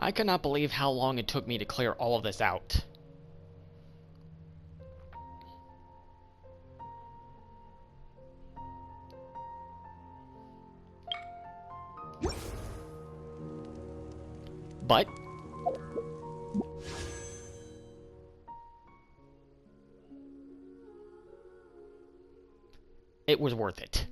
I could not believe how long it took me to clear all of this out. But it was worth it.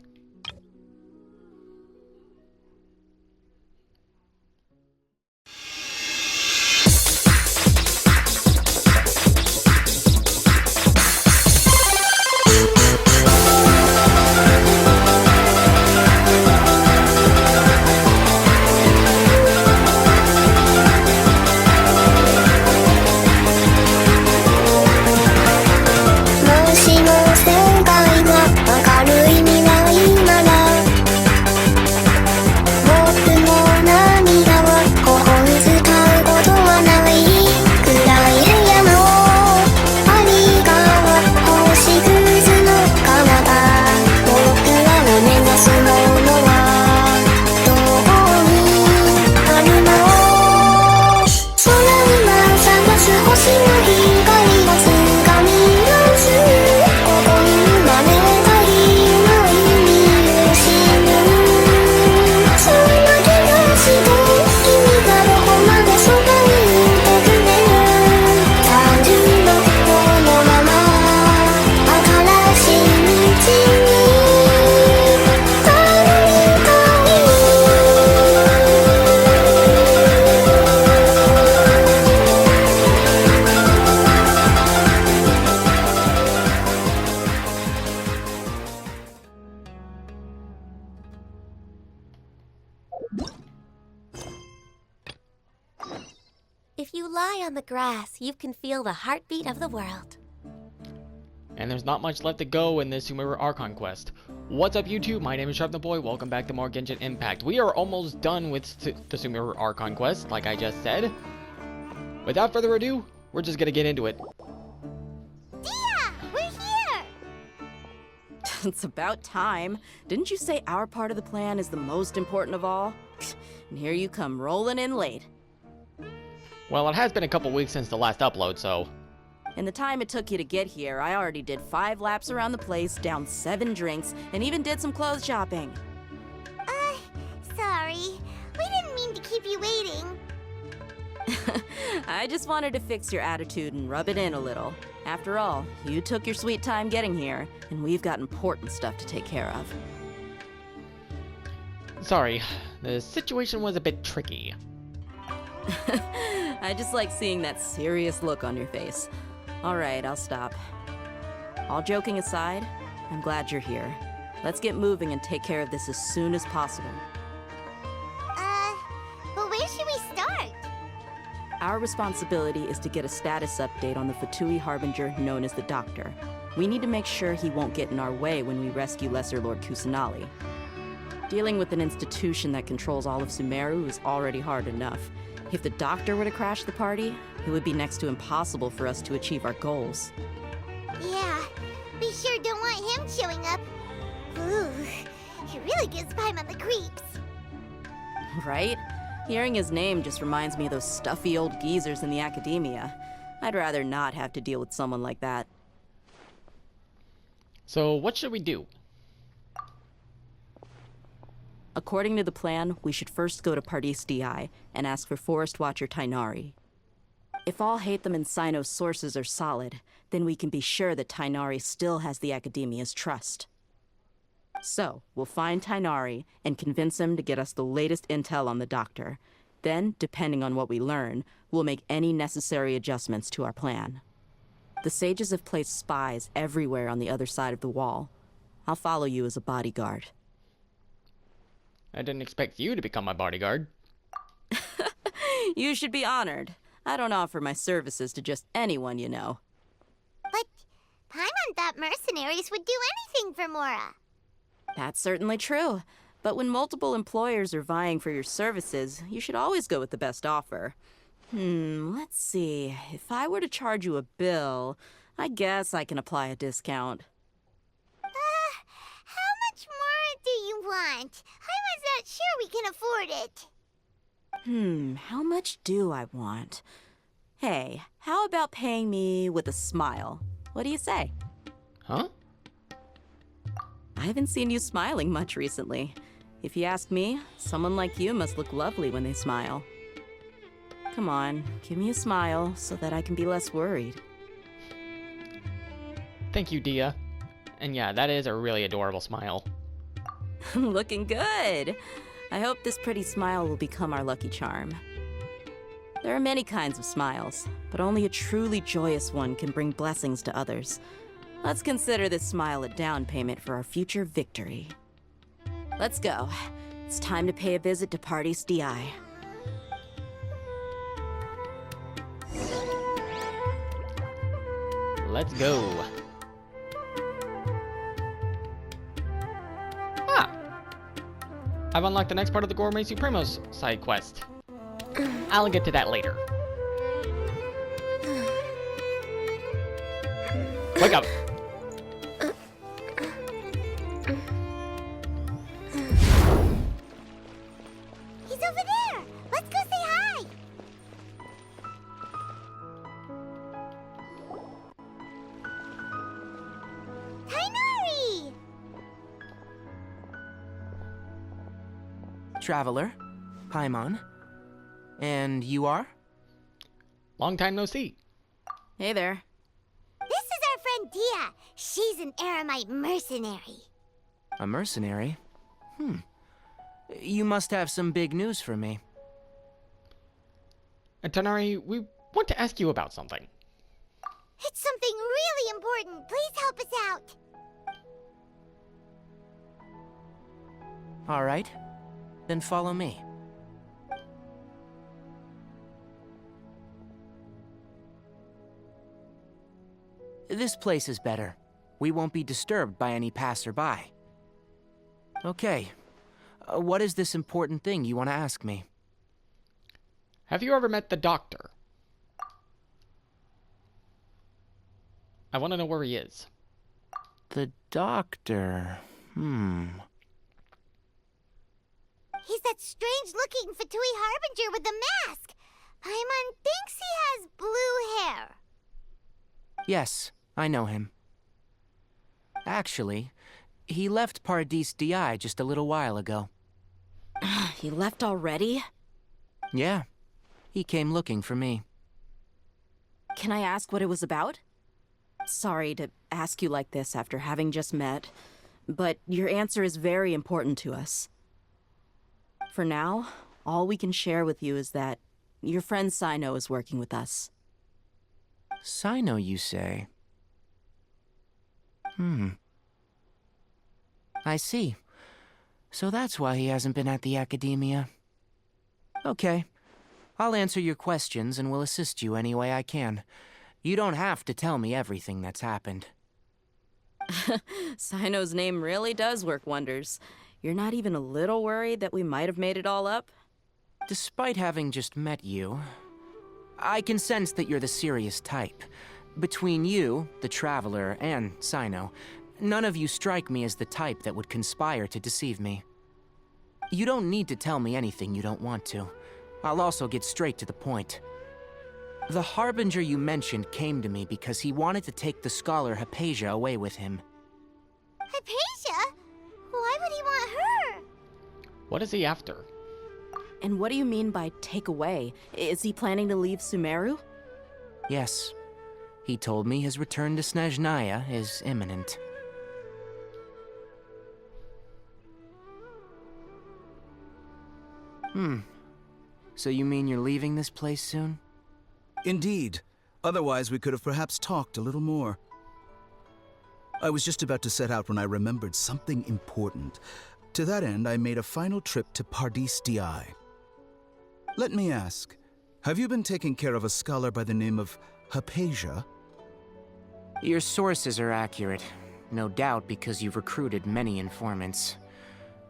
If you lie on the grass, you can feel the heartbeat of the world. And there's not much left to go in this Sumeru Archon quest. What's up, YouTube? My name is SharpNaBoy. Welcome back to more Genshin Impact. We are almost done with the Sumeru Archon quest, like I just said. Without further ado, we're just gonna get into it. Dia! We're here! It's about time. Didn't you say our part of the plan is the most important of all? And here you come rolling in late. Well, it has been a couple weeks since the last upload, so... In the time it took you to get here, I already did 5 laps around the place, downed 7 drinks, and even did some clothes shopping. Sorry. We didn't mean to keep you waiting. I just wanted to fix your attitude and rub it in a little. After all, you took your sweet time getting here, and we've got important stuff to take care of. Sorry, the situation was a bit tricky. I just like seeing that serious look on your face. Alright, I'll stop. All joking aside, I'm glad you're here. Let's get moving and take care of this as soon as possible. But where should we start? Our responsibility is to get a status update on the Fatui Harbinger known as the Doctor. We need to make sure he won't get in our way when we rescue Lesser Lord Kusanali. Dealing with an institution that controls all of Sumeru is already hard enough. If the Doctor were to crash the party, it would be next to impossible for us to achieve our goals. Yeah, we sure don't want him showing up. Ooh, he really gives Paimon the creeps. Right? Hearing his name just reminds me of those stuffy old geezers in the academia. I'd rather not have to deal with someone like that. So, what should we do? According to the plan, we should first go to Pardis DI and ask for Forest Watcher Tainari. If all Hatham and Sino's sources are solid, then we can be sure that Tainari still has the Academia's trust. So, we'll find Tainari and convince him to get us the latest intel on the Doctor. Then, depending on what we learn, we'll make any necessary adjustments to our plan. The sages have placed spies everywhere on the other side of the wall. I'll follow you as a bodyguard. I didn't expect you to become my bodyguard. You should be honored. I don't offer my services to just anyone, you know. But Paimon thought mercenaries would do anything for Mora. That's certainly true. But when multiple employers are vying for your services, you should always go with the best offer. Let's see. If I were to charge you a bill, I guess I can apply a discount. How much more do you want? I was not sure we can afford it. How much do I want? Hey, how about paying me with a smile? What do you say? Huh? I haven't seen you smiling much recently. If you ask me, someone like you must look lovely when they smile. Come on, give me a smile so that I can be less worried. Thank you, Dia. And yeah, that is a really adorable smile. Looking good! I hope this pretty smile will become our lucky charm. There are many kinds of smiles, but only a truly joyous one can bring blessings to others. Let's consider this smile a down payment for our future victory. Let's go. It's time to pay a visit to Party's DI. Let's go. Ah! I've unlocked the next part of the Gourmet Supremos side quest. I'll get to that later. Wake up! He's over there! Let's go say hi! Tainari! Traveler, Paimon. And you are? Long time no see. Hey there. This is our friend Dia. She's an Aramite mercenary. A mercenary? You must have some big news for me. And Tanari, we want to ask you about something. It's something really important. Please help us out. All right. Then follow me. This place is better. We won't be disturbed by any passerby. Okay. What is this important thing you want to ask me? Have you ever met the doctor? I want to know where he is. The doctor. He's that strange-looking Fatui Harbinger with the mask. Paimon thinks he has blue hair. Yes, I know him. Actually, he left Paradis DI just a little while ago. He left already? Yeah, he came looking for me. Can I ask what it was about? Sorry to ask you like this after having just met, but your answer is very important to us. For now, all we can share with you is that your friend Sino is working with us. Sino, you say? I see. So that's why he hasn't been at the academia. Okay. I'll answer your questions and will assist you any way I can. You don't have to tell me everything that's happened. Sino's name really does work wonders. You're not even a little worried that we might have made it all up? Despite having just met you, I can sense that you're the serious type. Between you, the Traveler, and Sino, none of you strike me as the type that would conspire to deceive me. You don't need to tell me anything you don't want to. I'll also get straight to the point. The Harbinger you mentioned came to me because he wanted to take the scholar Hypatia away with him. Hypatia? Why would he want her? What is he after? And what do you mean by take away? Is he planning to leave Sumeru? Yes. He told me his return to Snezhnaya is imminent. So you mean you're leaving this place soon? Indeed. Otherwise, we could have perhaps talked a little more. I was just about to set out when I remembered something important. To that end, I made a final trip to Paradis DI. Let me ask, have you been taking care of a scholar by the name of Hypatia? Your sources are accurate. No doubt because you've recruited many informants.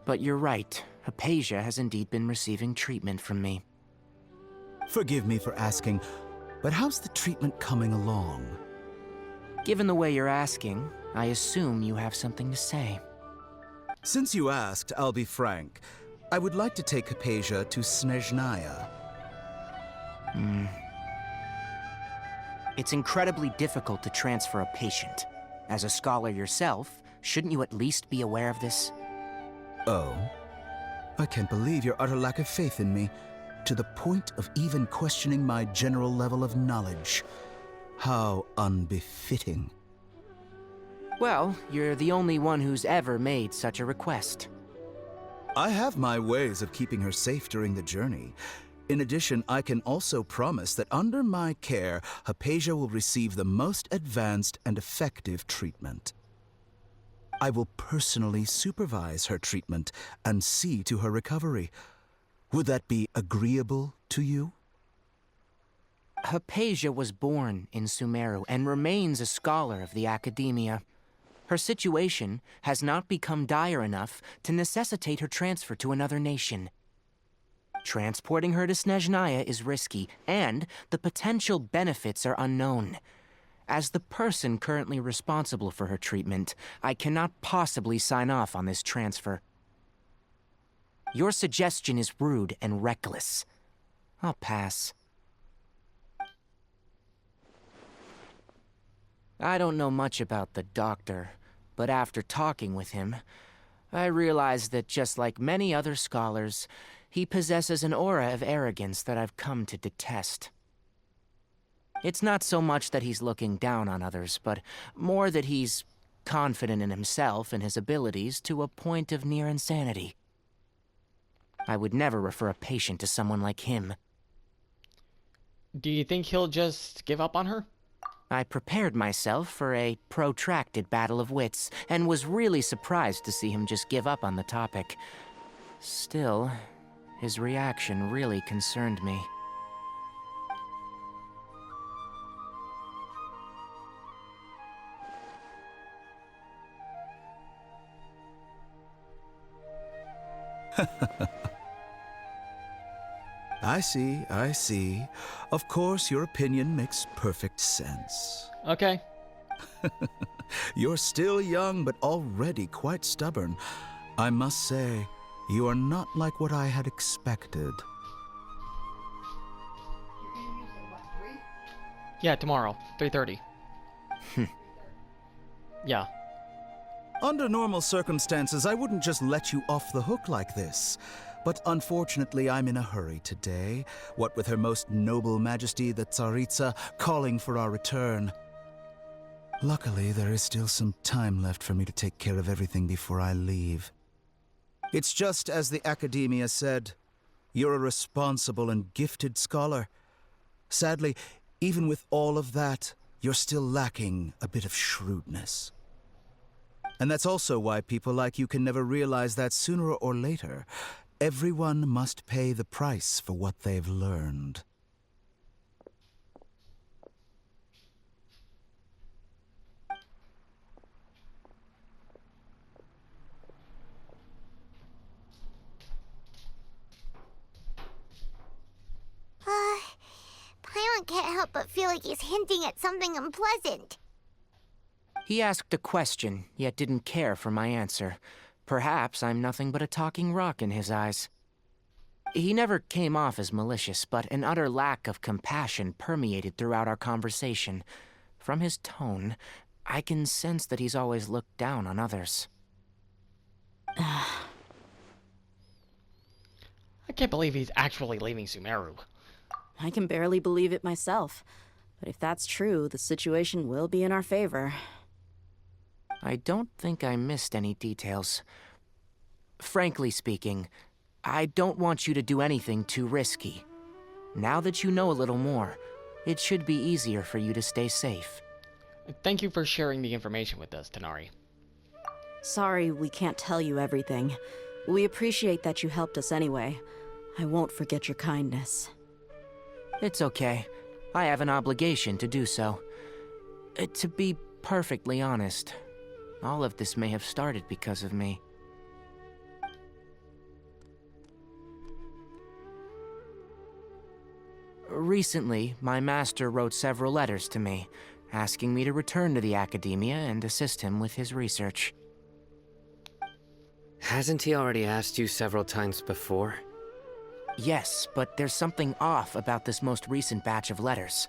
But you're right. Hypatia has indeed been receiving treatment from me. Forgive me for asking, but how's the treatment coming along? Given the way you're asking, I assume you have something to say. Since you asked, I'll be frank. I would like to take Hypatia to Snezhnaya. It's incredibly difficult to transfer a patient. As a scholar yourself, shouldn't you at least be aware of this? Oh? I can't believe your utter lack of faith in me, to the point of even questioning my general level of knowledge. How unbefitting. Well, you're the only one who's ever made such a request. I have my ways of keeping her safe during the journey. In addition, I can also promise that under my care, Hypatia will receive the most advanced and effective treatment. I will personally supervise her treatment and see to her recovery. Would that be agreeable to you? Hypatia was born in Sumeru and remains a scholar of the academia. Her situation has not become dire enough to necessitate her transfer to another nation. Transporting her to Snezhnaya is risky, and the potential benefits are unknown. As the person currently responsible for her treatment, I cannot possibly sign off on this transfer. Your suggestion is rude and reckless. I'll pass. I don't know much about the doctor, but after talking with him, I realized that just like many other scholars, he possesses an aura of arrogance that I've come to detest. It's not so much that he's looking down on others, but more that he's confident in himself and his abilities to a point of near insanity. I would never refer a patient to someone like him. Do you think he'll just give up on her? I prepared myself for a protracted battle of wits, and was really surprised to see him just give up on the topic. Still, his reaction really concerned me. I see. Of course, your opinion makes perfect sense. Okay. You're still young, but already quite stubborn. I must say, you are not like what I had expected. Yeah, tomorrow, 3:30. Yeah. Under normal circumstances, I wouldn't just let you off the hook like this. But unfortunately, I'm in a hurry today, what with Her Most Noble Majesty the Tsaritsa calling for our return. Luckily, there is still some time left for me to take care of everything before I leave. It's just as the Academia said, you're a responsible and gifted scholar. Sadly, even with all of that, you're still lacking a bit of shrewdness. And that's also why people like you can never realize that sooner or later, everyone must pay the price for what they've learned. Paimon can't help but feel like he's hinting at something unpleasant. He asked a question, yet didn't care for my answer. Perhaps I'm nothing but a talking rock in his eyes. He never came off as malicious, but an utter lack of compassion permeated throughout our conversation. From his tone, I can sense that he's always looked down on others. I can't believe he's actually leaving Sumeru. I can barely believe it myself. But if that's true, the situation will be in our favor. I don't think I missed any details. Frankly speaking, I don't want you to do anything too risky. Now that you know a little more, it should be easier for you to stay safe. Thank you for sharing the information with us, Tanari. Sorry we can't tell you everything. We appreciate that you helped us anyway. I won't forget your kindness. It's okay. I have an obligation to do so. To be perfectly honest, all of this may have started because of me. Recently, my master wrote several letters to me, asking me to return to the Academia and assist him with his research. Hasn't he already asked you several times before? Yes, but there's something off about this most recent batch of letters.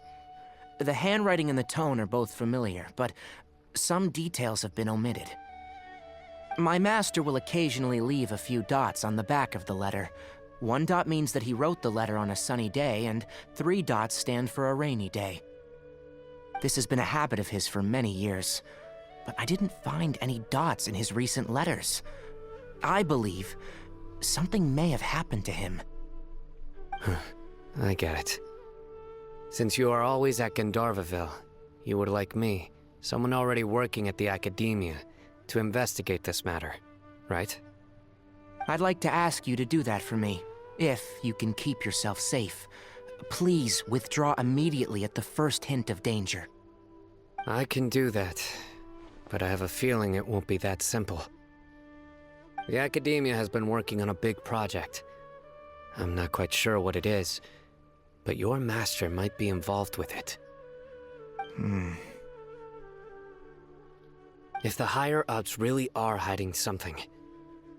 The handwriting and the tone are both familiar, but some details have been omitted. My master will occasionally leave a few dots on the back of the letter. 1 dot means that he wrote the letter on a sunny day, and 3 dots stand for a rainy day. This has been a habit of his for many years, but I didn't find any dots in his recent letters. I believe something may have happened to him. I get it. Since you are always at Gandharvaville, you would like me, someone already working at the Academia, to investigate this matter, right? I'd like to ask you to do that for me, if you can keep yourself safe. Please withdraw immediately at the first hint of danger. I can do that, but I have a feeling it won't be that simple. The Academia has been working on a big project. I'm not quite sure what it is, but your master might be involved with it. If the higher-ups really are hiding something,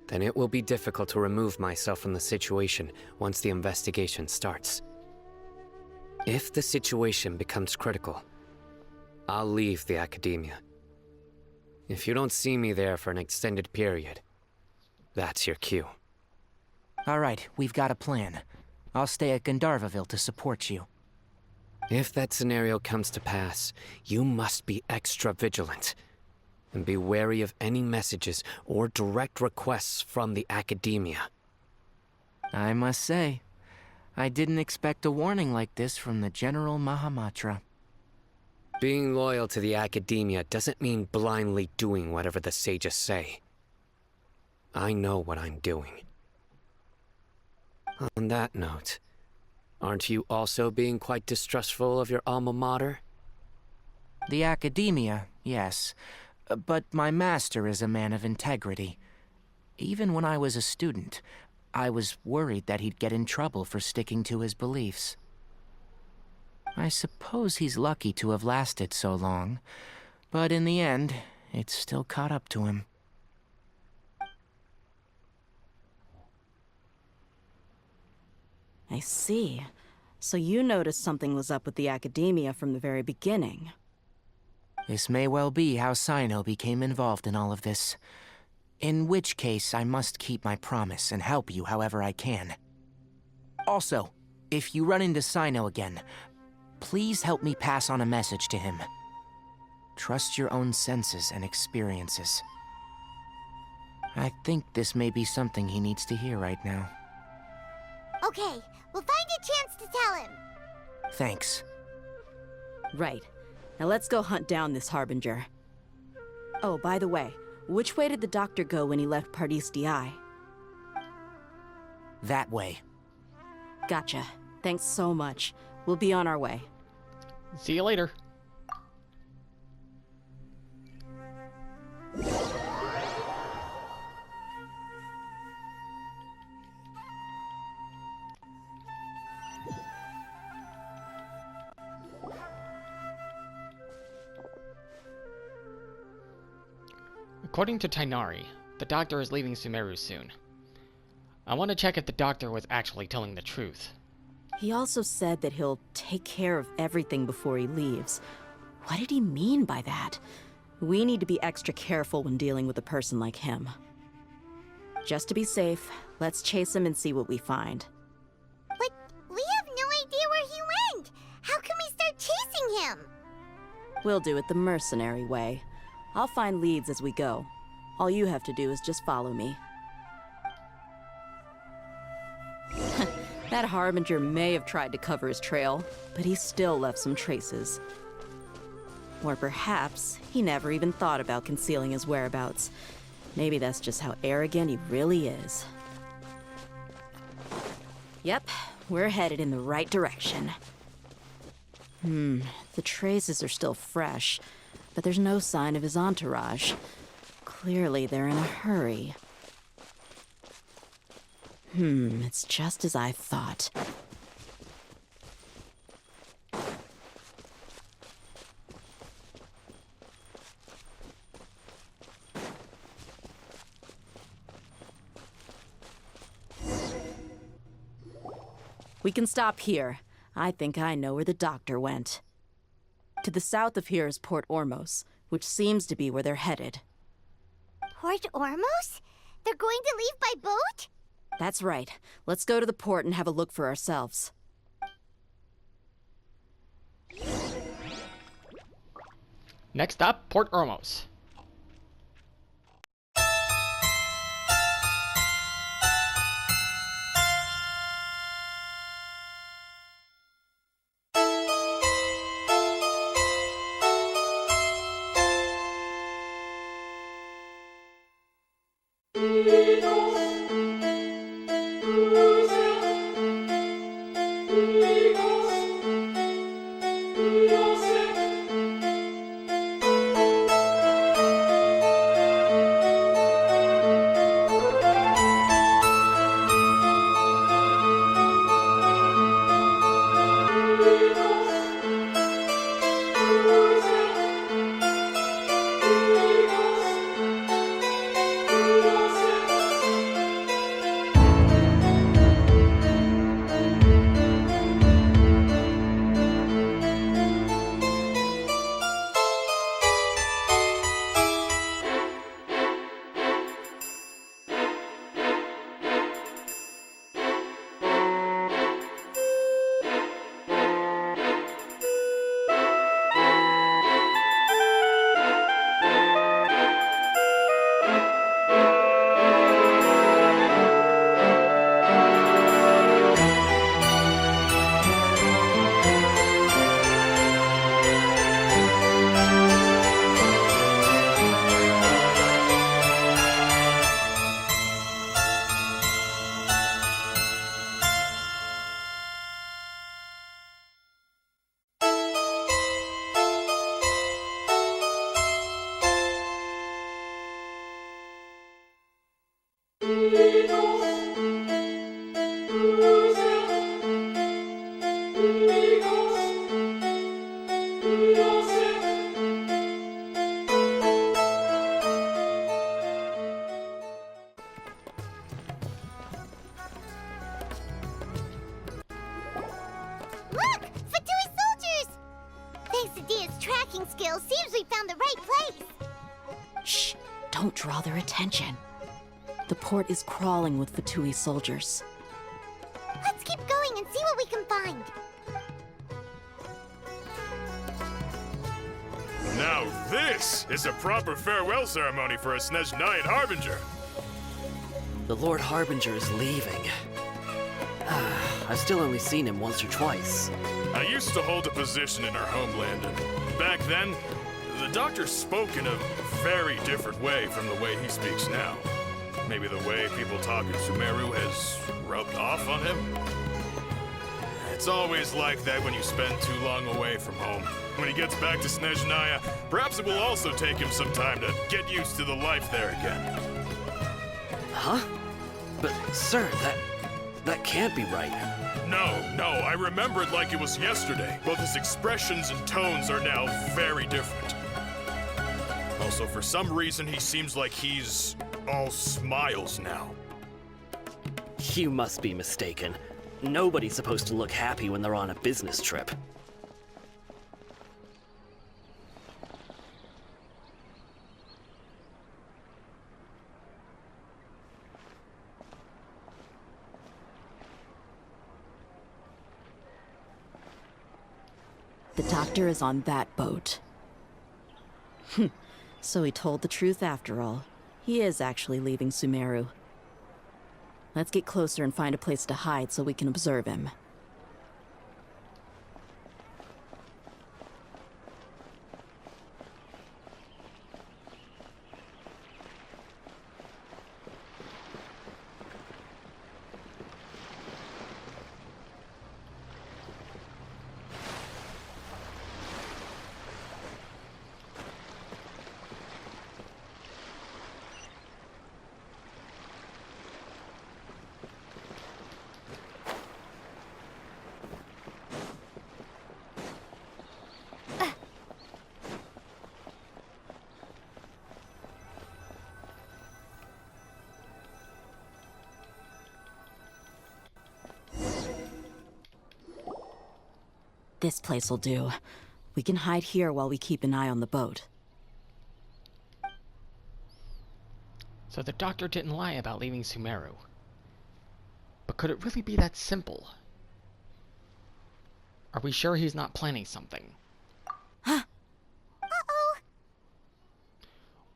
then it will be difficult to remove myself from the situation once the investigation starts. If the situation becomes critical, I'll leave the Academia. If you don't see me there for an extended period, that's your cue. All right, we've got a plan. I'll stay at Gandharvaville to support you. If that scenario comes to pass, you must be extra vigilant. And be wary of any messages or direct requests from the Academia. I must say, I didn't expect a warning like this from the General Mahamatra. Being loyal to the Academia doesn't mean blindly doing whatever the sages say. I know what I'm doing. On that note, aren't you also being quite distrustful of your alma mater? The Academia, yes. But my master is a man of integrity. Even when I was a student, I was worried that he'd get in trouble for sticking to his beliefs. I suppose he's lucky to have lasted so long, but in the end, it's still caught up to him. I see. So you noticed something was up with the Academia from the very beginning. This may well be how Sino became involved in all of this. In which case, I must keep my promise and help you however I can. Also, if you run into Sino again, please help me pass on a message to him. Trust your own senses and experiences. I think this may be something he needs to hear right now. Okay, we'll find a chance to tell him. Thanks. Right. Now let's go hunt down this Harbinger. Oh, by the way, which way did the doctor go when he left Pardis DI? That way. Gotcha. Thanks so much. We'll be on our way. See you later. According to Tainari, the doctor is leaving Sumeru soon. I want to check if the doctor was actually telling the truth. He also said that he'll take care of everything before he leaves. What did he mean by that? We need to be extra careful when dealing with a person like him. Just to be safe, let's chase him and see what we find. But we have no idea where he went. How can we start chasing him? We'll do it the mercenary way. I'll find leads as we go. All you have to do is just follow me. That Harbinger may have tried to cover his trail, but he still left some traces. Or perhaps he never even thought about concealing his whereabouts. Maybe that's just how arrogant he really is. Yep, we're headed in the right direction. The traces are still fresh, but there's no sign of his entourage. Clearly they're in a hurry. It's just as I thought. We can stop here. I think I know where the doctor went. To the south of here is Port Ormos, which seems to be where they're headed. Port Ormos? They're going to leave by boat? That's right. Let's go to the port and have a look for ourselves. Next stop, Port Ormos. Look! Fatui soldiers! Thanks to Dia's tracking skills, seems we found the right place. Shh! Don't draw their attention. The port is crawling with Fatui soldiers. Let's keep going and see what we can find. Now this is a proper farewell ceremony for a Snezhnayan Harbinger. The Lord Harbinger is leaving. I've still only seen him once or twice. I used to hold a position in our homeland, and back then, the doctor spoke in a very different way from the way he speaks now. Maybe the way people talk in Sumeru has rubbed off on him? It's always like that when you spend too long away from home. When he gets back to Snezhnaya, perhaps it will also take him some time to get used to the life there again. Huh? But, sir, that can't be right. No, I remember it like it was yesterday. Both his expressions and tones are now very different. Also, for some reason, he seems like he's all smiles now. You must be mistaken. Nobody's supposed to look happy when they're on a business trip. The doctor is on that boat. So he told the truth after all. He is actually leaving Sumeru. Let's get closer and find a place to hide so we can observe him. This place will do. We can hide here while we keep an eye on the boat. So the doctor didn't lie about leaving Sumeru. But could it really be that simple? Are we sure he's not planning something? Uh-oh.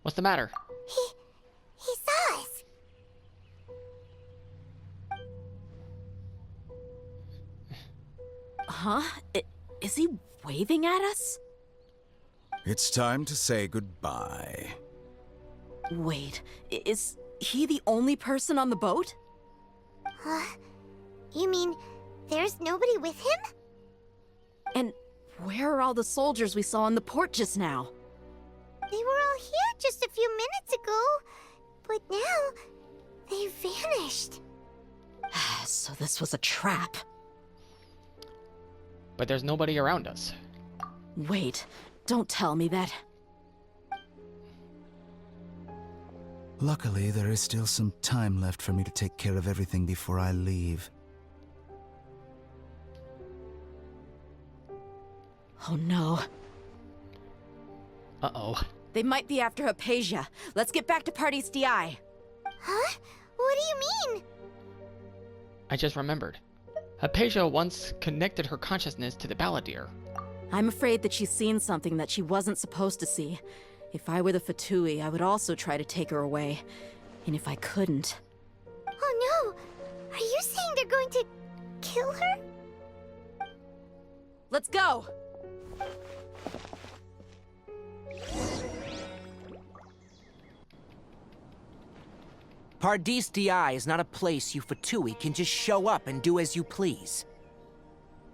What's the matter? He saw us. Huh? Is he waving at us? It's time to say goodbye. Wait, is he the only person on the boat? You mean there's nobody with him? And where are all the soldiers we saw in the port just now? They were all here just a few minutes ago, but now they vanished. So this was a trap. But there's nobody around us. Wait, don't tell me that. Luckily, there is still some time left for me to take care of everything before I leave. Oh no. Uh-oh. They might be after Hypatia. Let's get back to Party's DI. Huh? What do you mean? I just remembered. Hypatia once connected her consciousness to the Balladeer. I'm afraid that she's seen something that she wasn't supposed to see. If I were the Fatui, I would also try to take her away. And if I couldn't... Oh no! Are you saying they're going to kill her? Let's go! Pardis DI is not a place you Fatui can just show up and do as you please.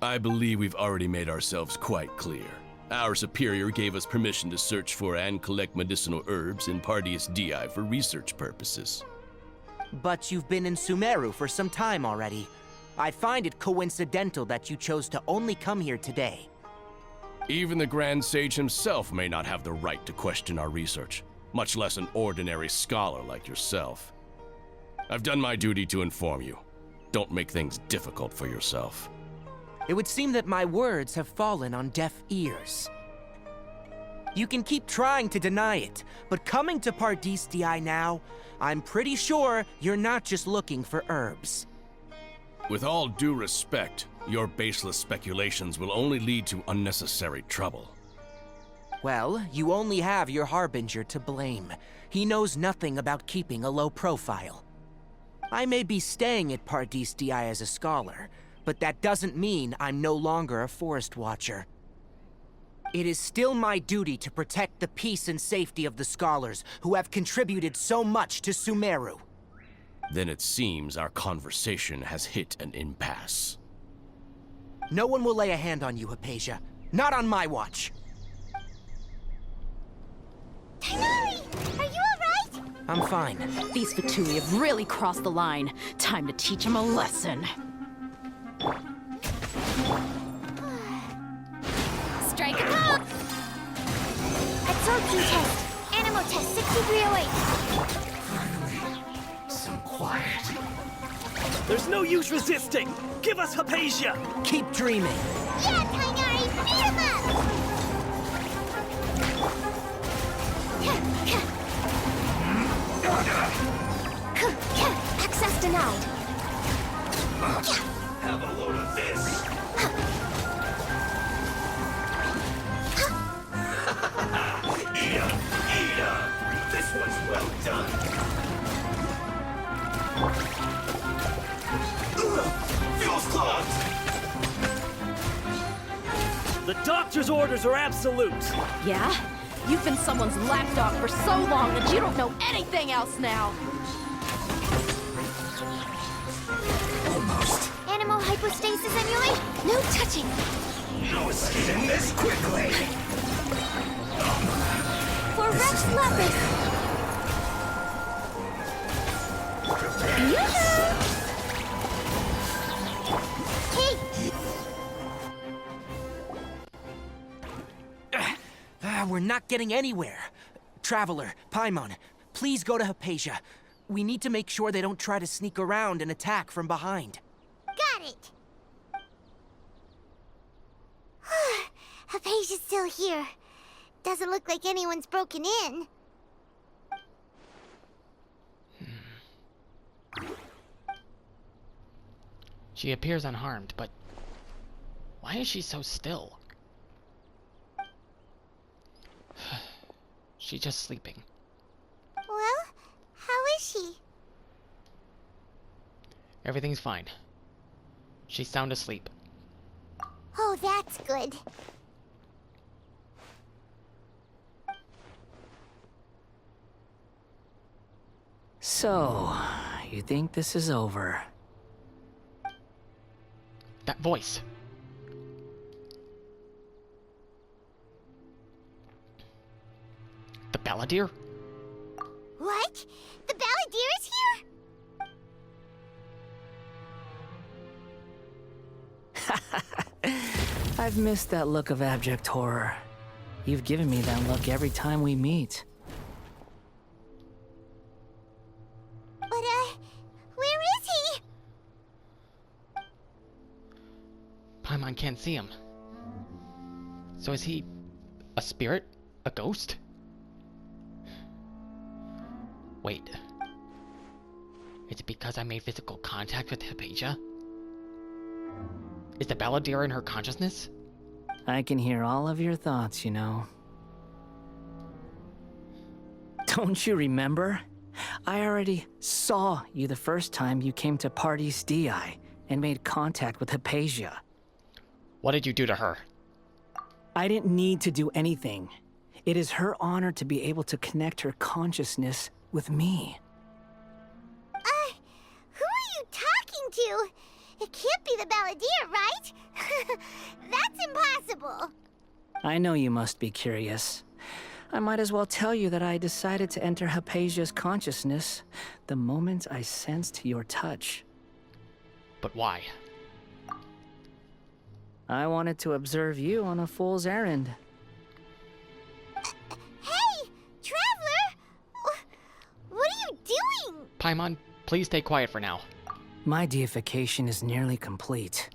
I believe we've already made ourselves quite clear. Our superior gave us permission to search for and collect medicinal herbs in Pardis DI for research purposes. But you've been in Sumeru for some time already. I find it coincidental that you chose to only come here today. Even the Grand Sage himself may not have the right to question our research, much less an ordinary scholar like yourself. I've done my duty to inform you. Don't make things difficult for yourself. It would seem that my words have fallen on deaf ears. You can keep trying to deny it, but coming to Pardis DI now, I'm pretty sure you're not just looking for herbs. With all due respect, your baseless speculations will only lead to unnecessary trouble. Well, you only have your Harbinger to blame. He knows nothing about keeping a low profile. I may be staying at Pardis DI as a scholar, but that doesn't mean I'm no longer a Forest Watcher. It is still my duty to protect the peace and safety of the scholars who have contributed so much to Sumeru. Then it seems our conversation has hit an impasse. No one will lay a hand on you, Hypatia. Not on my watch. Tighnari! Are you alright? I'm fine. These Fatui have really crossed the line. Time to teach them a lesson. Strike a pop! Absorption test. Animo test 6308. Some quiet. There's no use resisting! Give us Hypatia! Keep dreaming. Yeah, Tighnari! Beat him up! Access denied. Have a load of this! Eat up! This one's well done! Fuel's clogged! The doctor's orders are absolute! Yeah? You've been someone's lapdog for so long that you don't know anything else now! Almost. Animo hypostasis emulate. No touching. No escaping this quickly! For Rex Lepus. Hey, We're not getting anywhere. Traveler, Paimon, please go to Hypatia. We need to make sure they don't try to sneak around and attack from behind. got it. Hypatia's still here. Doesn't look like anyone's broken in. She appears unharmed, but why is she so still? She's just sleeping. Well, how is she? Everything's fine. She's sound asleep. Oh, that's good. So, you think this is over? That voice. The Balladeer? What? The Balladeer is here? I've missed that look of abject horror. You've given me that look every time we meet. But, where is he? Paimon can't see him. So is he a spirit? A ghost? Wait. Is it because I made physical contact with Hypatia? Is the Balladeer in her consciousness? I can hear all of your thoughts, you know. Don't you remember? I already saw you the first time you came to Party's DI and made contact with Hypatia. What did you do to her? I didn't need to do anything. It is her honor to be able to connect her consciousness with me. Who are you talking to? It can't be the Balladeer, right? That's impossible. I know you must be curious. I might as well tell you that I decided to enter Hypatia's consciousness the moment I sensed your touch. But why? I wanted to observe you on a fool's errand. Hey, Traveler! What are you doing? Paimon, please stay quiet for now. My deification is nearly complete.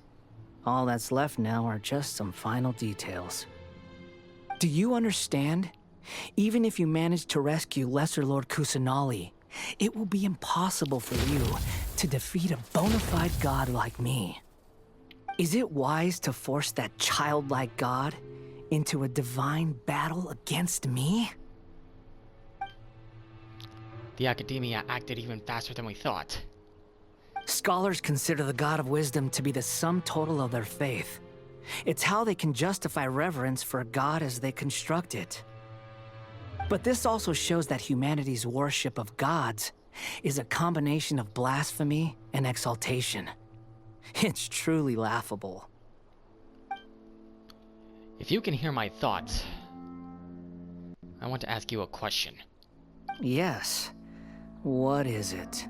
All that's left now are just some final details. Do you understand? Even if you manage to rescue Lesser Lord Kusanali, it will be impossible for you to defeat a bona fide god like me. Is it wise to force that childlike god into a divine battle against me? The Academia acted even faster than we thought. Scholars consider the God of Wisdom to be the sum total of their faith. It's how they can justify reverence for a god as they construct it. But this also shows that humanity's worship of gods is a combination of blasphemy and exaltation. It's truly laughable. If you can hear my thoughts, I want to ask you a question. Yes. What is it?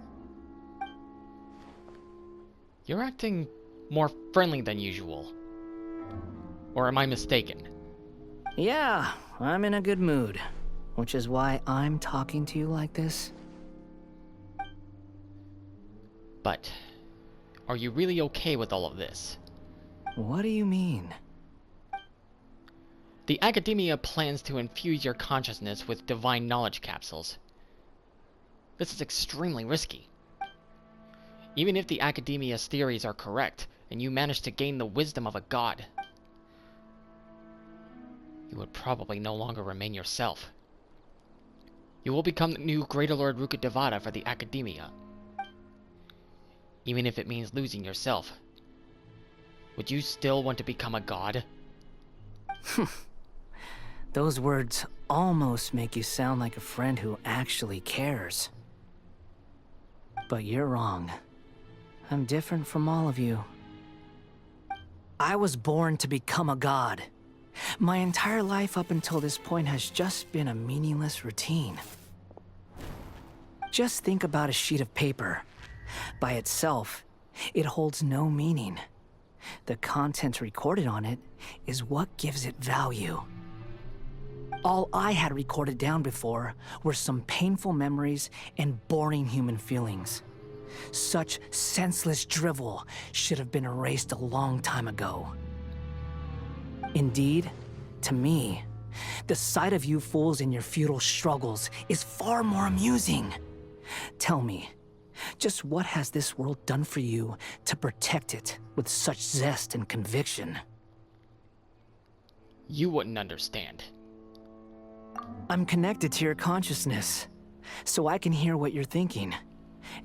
You're acting more friendly than usual. Or am I mistaken? Yeah, I'm in a good mood. Which is why I'm talking to you like this. But, are you really okay with all of this? What do you mean? The Academia plans to infuse your consciousness with divine knowledge capsules. This is extremely risky. Even if the Academia's theories are correct, and you manage to gain the wisdom of a god, you would probably no longer remain yourself. You will become the new Greater Lord Rukkhadevata for the Academia. Even if it means losing yourself. Would you still want to become a god? Those words almost make you sound like a friend who actually cares. But you're wrong. I'm different from all of you. I was born to become a god. My entire life up until this point has just been a meaningless routine. Just think about a sheet of paper. By itself, it holds no meaning. The content recorded on it is what gives it value. All I had recorded down before were some painful memories and boring human feelings. Such senseless drivel should have been erased a long time ago. Indeed, To me, the sight of you fools in your futile struggles is far more amusing. Tell me, just what has this world done for you to protect it with such zest and conviction? You wouldn't understand. I'm connected to your consciousness, so I can hear what you're thinking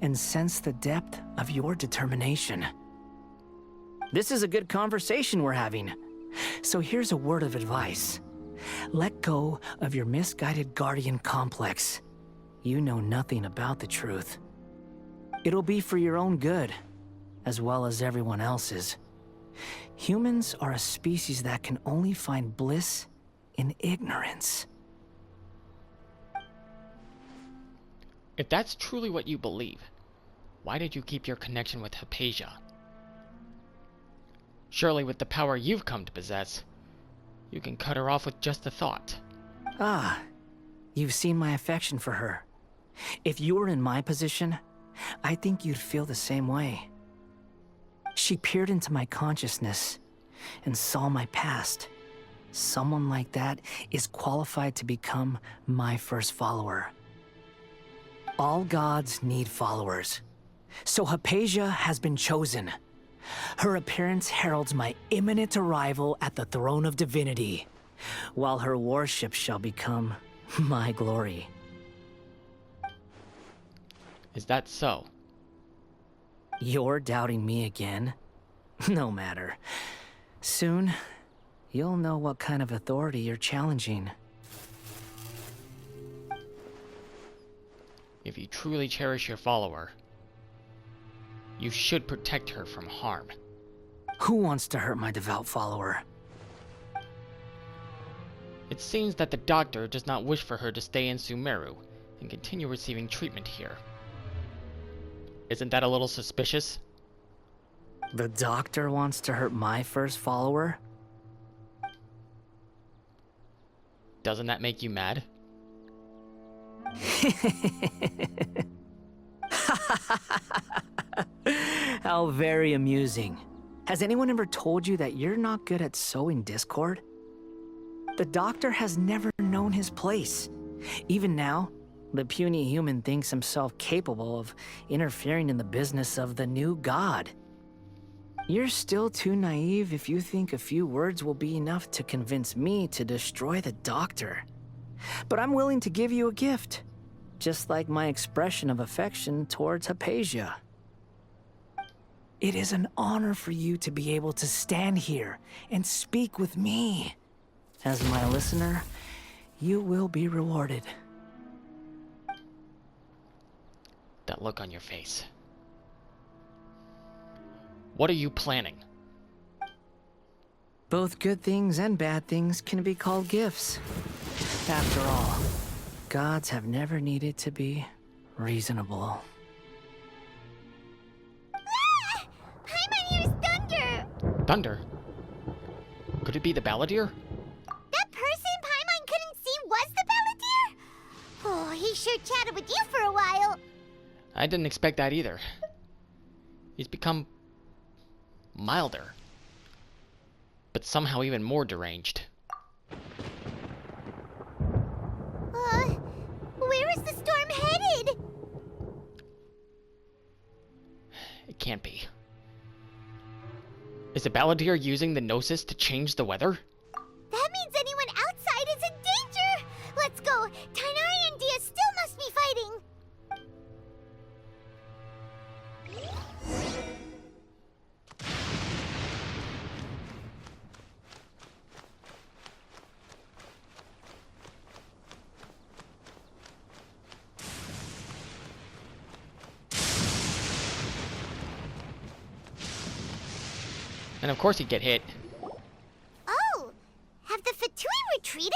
and sense the depth of your determination. This is a good conversation we're having, so here's a word of advice. Let go of your misguided guardian complex. You know nothing about the truth. It'll be for your own good, as well as everyone else's. Humans are a species that can only find bliss in ignorance. If that's truly what you believe, why did you keep your connection with Hypatia? Surely with the power you've come to possess, you can cut her off with just a thought. Ah, you've seen my affection for her. If you were in my position, I think you'd feel the same way. She peered into my consciousness and saw my past. Someone like that is qualified to become my first follower. All gods need followers, so Hypatia has been chosen. Her appearance heralds my imminent arrival at the throne of divinity, while her worship shall become my glory. Is that so? You're doubting me again? No matter. Soon, you'll know what kind of authority you're challenging. If you truly cherish your follower, you should protect her from harm. Who wants to hurt my devout follower? It seems that the doctor does not wish for her to stay in Sumeru and continue receiving treatment here. Isn't that a little suspicious? The doctor wants to hurt my first follower? Doesn't that make you mad? How very amusing. Has anyone ever told you that you're not good at sowing discord? The doctor has never known his place. Even now, the puny human thinks himself capable of interfering in the business of the new god. You're still too naive if you think a few words will be enough to convince me to destroy the doctor. But I'm willing to give you a gift, just like my expression of affection towards Hypatia. It is an honor for you to be able to stand here and speak with me. As my listener, you will be rewarded. That look on your face. What are you planning? Both good things and bad things can be called gifts. After all, gods have never needed to be reasonable. Ah! Paimon used thunder! Thunder? Could it be the Balladeer? That person Paimon couldn't see was the Balladeer? Oh, he sure chatted with you for a while. I didn't expect that either. He's become milder, but somehow even more deranged. Where is the storm headed? It can't be. Is the Balladeer using the Gnosis to change the weather? That means anyone outside is in danger! Let's go! Tainari and Dia still must be fighting! And of course he'd get hit. Oh! Have the Fatui retreated?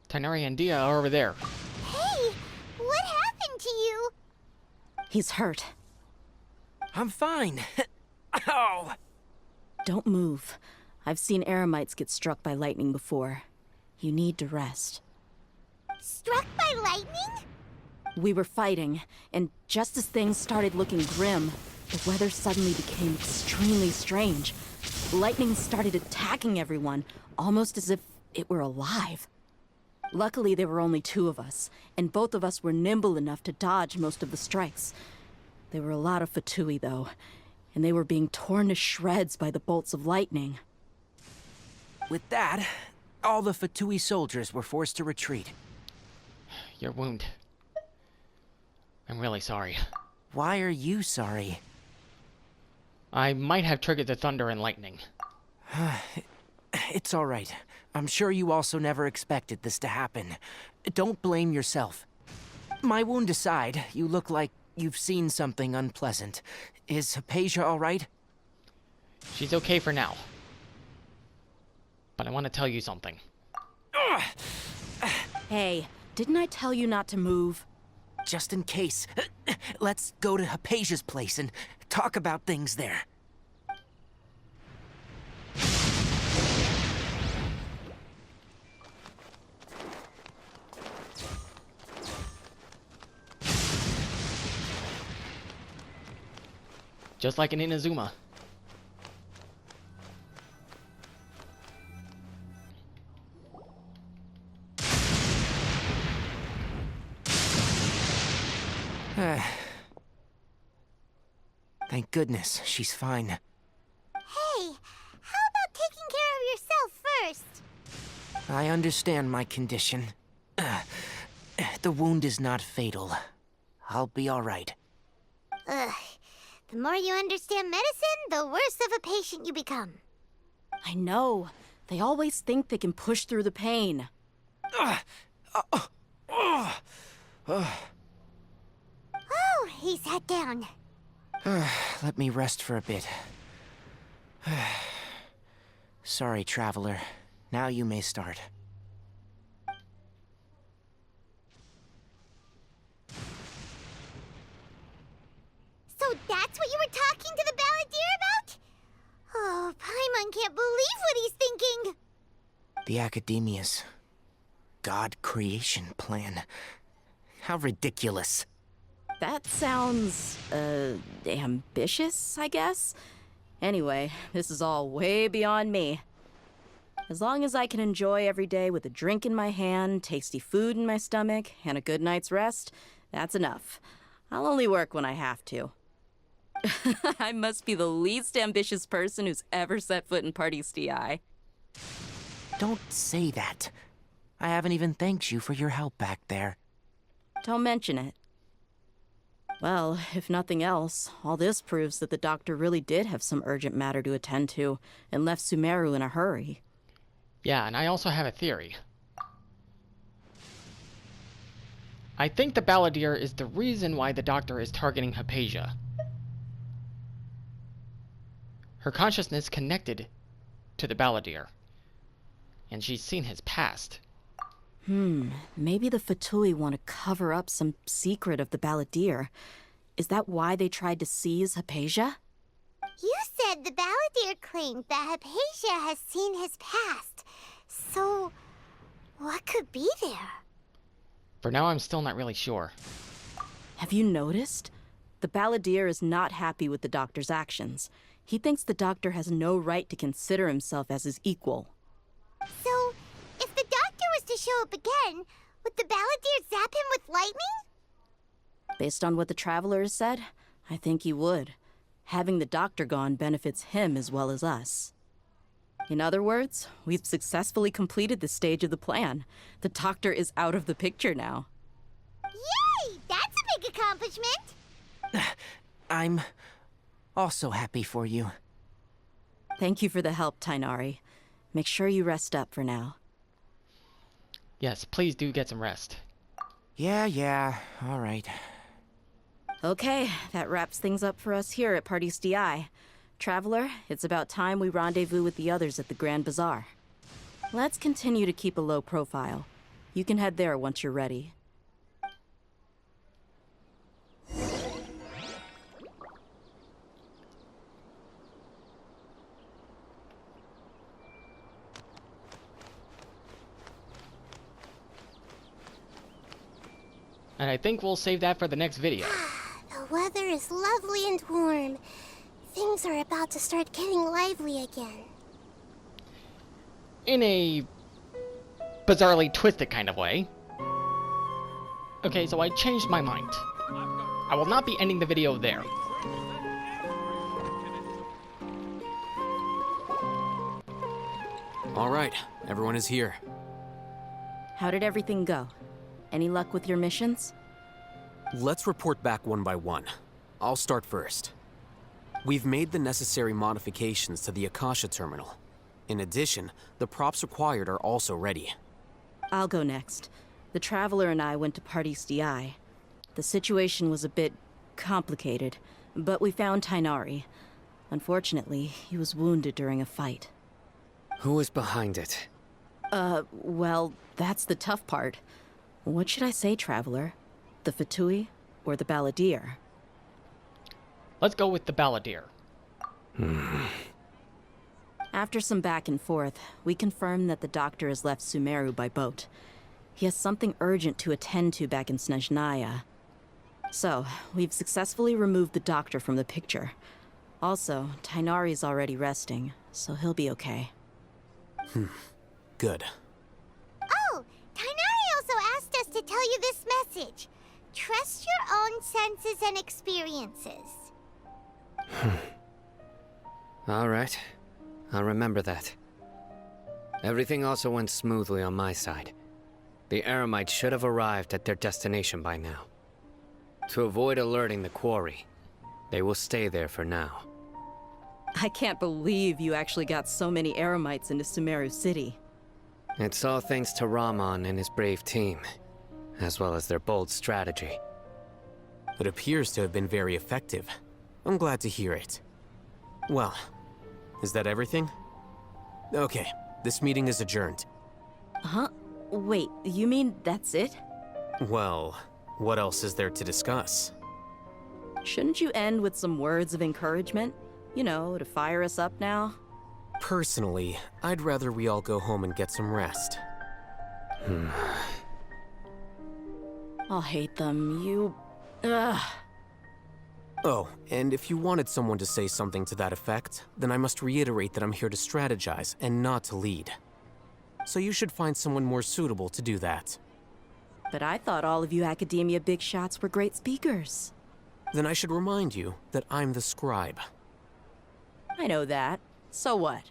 Tainari and Dia are over there. Hey! What happened to you? He's hurt. I'm fine. Ow! Don't move. I've seen Eremites get struck by lightning before. You need to rest. Struck by lightning? We were fighting, and just as things started looking grim, the weather suddenly became extremely strange. Lightning started attacking everyone, almost as if it were alive. Luckily, there were only 2 of us, and both of us were nimble enough to dodge most of the strikes. There were a lot of Fatui, though, and they were being torn to shreds by the bolts of lightning. With that, all the Fatui soldiers were forced to retreat. Your wound. I'm really sorry. Why are you sorry? I might have triggered the thunder and lightning. It's all right. I'm sure you also never expected this to happen. Don't blame yourself. My wound aside, you look like you've seen something unpleasant. Is Hypatia all right? She's okay for now. But I want to tell you something. Hey, didn't I tell you not to move? Just in case, let's go to Hypatia's place and talk about things there. Just like in Inazuma. Thank goodness, she's fine. Hey, how about taking care of yourself first? I understand my condition. The wound is not fatal. I'll be all right. Ugh. The more you understand medicine, the worse of a patient you become. I know. They always think they can push through the pain. Oh, he sat down. Let me rest for a bit. Sorry, traveler. Now you may start. So that's what you were talking to the Balladeer about? Oh, Paimon can't believe what he's thinking. The Academia's God creation plan. How ridiculous. That sounds, ambitious, I guess? Anyway, this is all way beyond me. As long as I can enjoy every day with a drink in my hand, tasty food in my stomach, and a good night's rest, that's enough. I'll only work when I have to. I must be the least ambitious person who's ever set foot in Party's DI. Don't say that. I haven't even thanked you for your help back there. Don't mention it. Well, if nothing else, all this proves that the doctor really did have some urgent matter to attend to, and left Sumeru in a hurry. Yeah, and I also have a theory. I think the Balladeer is the reason why the doctor is targeting Hypatia. Her consciousness connected to the Balladeer, and she's seen his past. Maybe the Fatui want to cover up some secret of the Balladeer. Is that why they tried to seize Hypatia? You said the Balladeer claimed that Hypatia has seen his past. So, what could be there? For now, I'm still not really sure. Have you noticed? The Balladeer is not happy with the doctor's actions. He thinks the doctor has no right to consider himself as his equal. So, if the doctor was to show up again, would the Balladeer zap him with lightning? Based on what the Traveler has said, I think he would. Having the doctor gone benefits him as well as us. In other words, we've successfully completed this stage of the plan. The doctor is out of the picture now. Yay! That's a big accomplishment! I'm also happy for you. Thank you for the help, Tainari. Make sure you rest up for now. Yes, please do get some rest. Yeah, all right. Okay, that wraps things up for us here at Party's DI. Traveler, it's about time we rendezvous with the others at the Grand Bazaar. Let's continue to keep a low profile. You can head there once you're ready. And I think we'll save that for the next video. The weather is lovely and warm. things are about to start getting lively again. In a bizarrely twisted kind of way. Okay, so I changed my mind. I will not be ending the video there. All right, everyone is here. How did everything go? Any luck with your missions? Let's report back one by one. I'll start first. We've made the necessary modifications to the Akasha terminal. In addition, the props required are also ready. I'll go next. The Traveler and I went to Party's DI. The situation was a bit complicated, but we found Tainari. Unfortunately, he was wounded during a fight. Who is behind it? Well, that's the tough part. What should I say, Traveler? The Fatui or the Balladeer? Let's go with the Balladeer. After some back and forth, we confirmed that the doctor has left Sumeru by boat. He has something urgent to attend to back in Snezhnaya. So, we've successfully removed the doctor from the picture. Also, Tainari's already resting, so he'll be okay. Good. Oh, Tainari also asked us to tell you this message. Trust your own senses and experiences. All right. I'll remember that. Everything also went smoothly on my side. The Eremites should have arrived at their destination by now. To avoid alerting the quarry, they will stay there for now. I can't believe you actually got so many Eremites into Sumeru City. It's all thanks to Rahman and his brave team, as well as their bold strategy. It appears to have been very effective. I'm glad to hear it. Well, is that everything? Okay, this meeting is adjourned. Huh? Wait, you mean that's it? Well, what else is there to discuss? Shouldn't you end with some words of encouragement? You know, to fire us up now? Personally, I'd rather we all go home and get some rest. I'll hate them, you... Ugh. Oh, and if you wanted someone to say something to that effect, then I must reiterate that I'm here to strategize and not to lead. So you should find someone more suitable to do that. But I thought all of you academia big shots were great speakers. Then I should remind you that I'm the scribe. I know that. So what?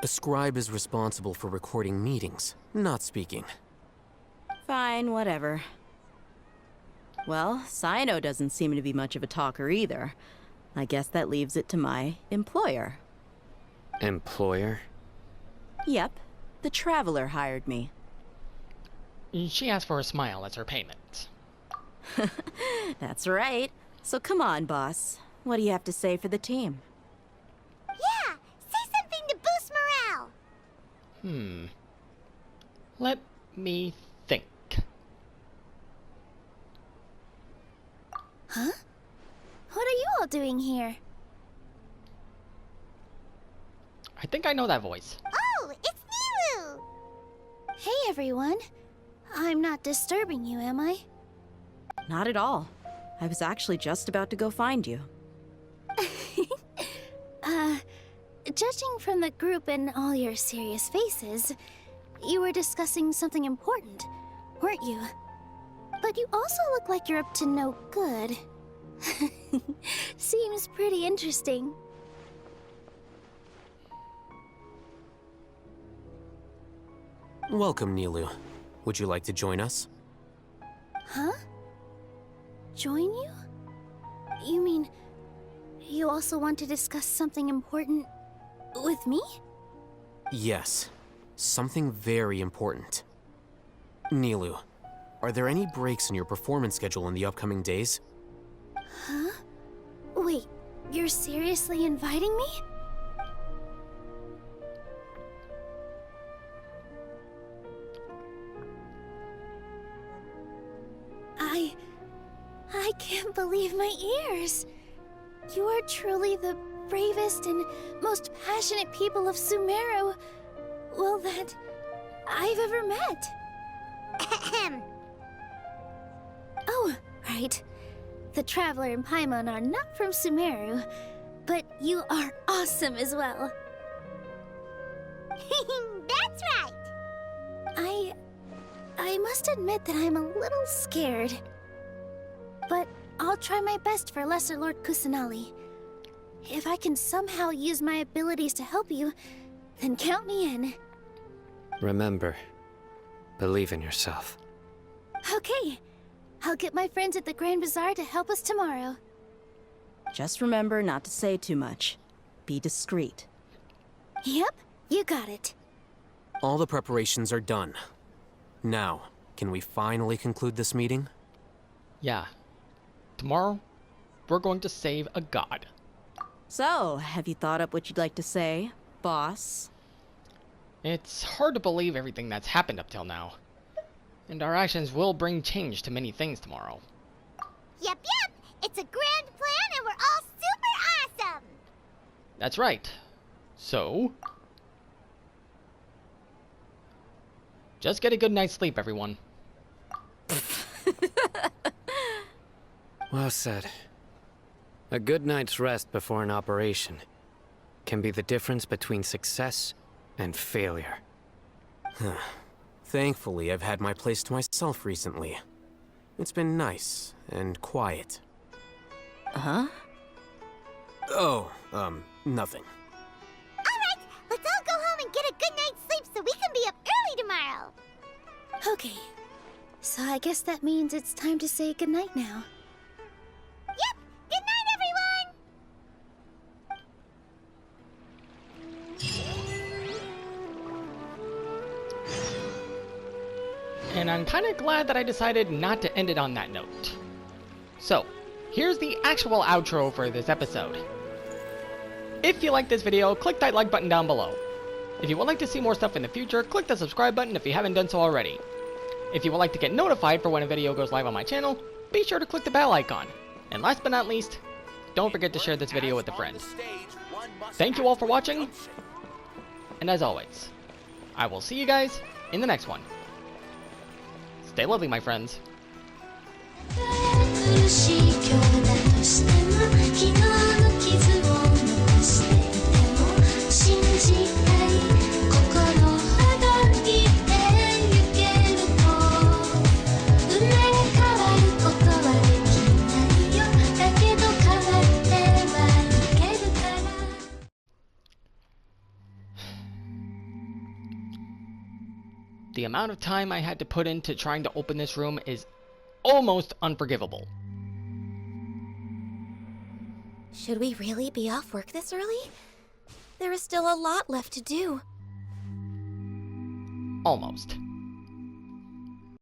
A scribe is responsible for recording meetings, not speaking. Fine, whatever. Well, Sino doesn't seem to be much of a talker either. I guess that leaves it to my employer. Employer? Yep. The Traveler hired me. She asked for a smile as her payment. That's right. So come on, boss. What do you have to say for the team? Yeah, say something to boost morale. Let me think. Huh? What are you all doing here? I think I know that voice. Oh, it's Nilu! Hey, everyone. I'm not disturbing you, am I? Not at all. I was actually just about to go find you. Judging from the group and all your serious faces, you were discussing something important, weren't you? But you also look like you're up to no good. Seems pretty interesting. Welcome, Nilu. Would you like to join us? Huh? Join you? You mean you also want to discuss something important with me? Yes. Something very important. Nilu, are there any breaks in your performance schedule in the upcoming days? Huh? Wait, you're seriously inviting me? I can't believe my ears. You are truly the bravest and most passionate people of Sumeru, well, that I've ever met. Ahem. Oh, right. The Traveler and Paimon are not from Sumeru, but you are awesome as well. That's right! I must admit that I'm a little scared. But I'll try my best for Lesser Lord Kusanali. If I can somehow use my abilities to help you, then count me in. Remember, believe in yourself. Okay. I'll get my friends at the Grand Bazaar to help us tomorrow. Just remember not to say too much. Be discreet. Yep, you got it. All the preparations are done. Now, can we finally conclude this meeting? Yeah. Tomorrow, we're going to save a god. So, have you thought up what you'd like to say, boss? It's hard to believe everything that's happened up till now. And our actions will bring change to many things tomorrow. Yep, yep! It's a grand plan and we're all super awesome! That's right. So, just get a good night's sleep, everyone. Well said. A good night's rest before an operation can be the difference between success and failure. Thankfully, I've had my place to myself recently. It's been nice and quiet. Huh? Oh, nothing. Alright, let's all go home and get a good night's sleep so we can be up early tomorrow! Okay. So I guess that means it's time to say goodnight now. Yep! Good night, everyone! And I'm kind of glad that I decided not to end it on that note. So, here's the actual outro for this episode. If you like this video, click that like button down below. If you would like to see more stuff in the future, click the subscribe button if you haven't done so already. If you would like to get notified for when a video goes live on my channel, be sure to click the bell icon. And last but not least, don't forget to share this video with a friend. Thank you all for watching, and as always, I will see you guys in the next one. Stay lovely, my friends. 苦しい今日だとしても昨日の傷を残していても信じたい心ほどいてゆけると生まれ変わることはできないよだけど変わってはいけるから The amount of time I had to put into trying to open this room is almost unforgivable. Should we really be off work this early? There is still a lot left to do. Almost.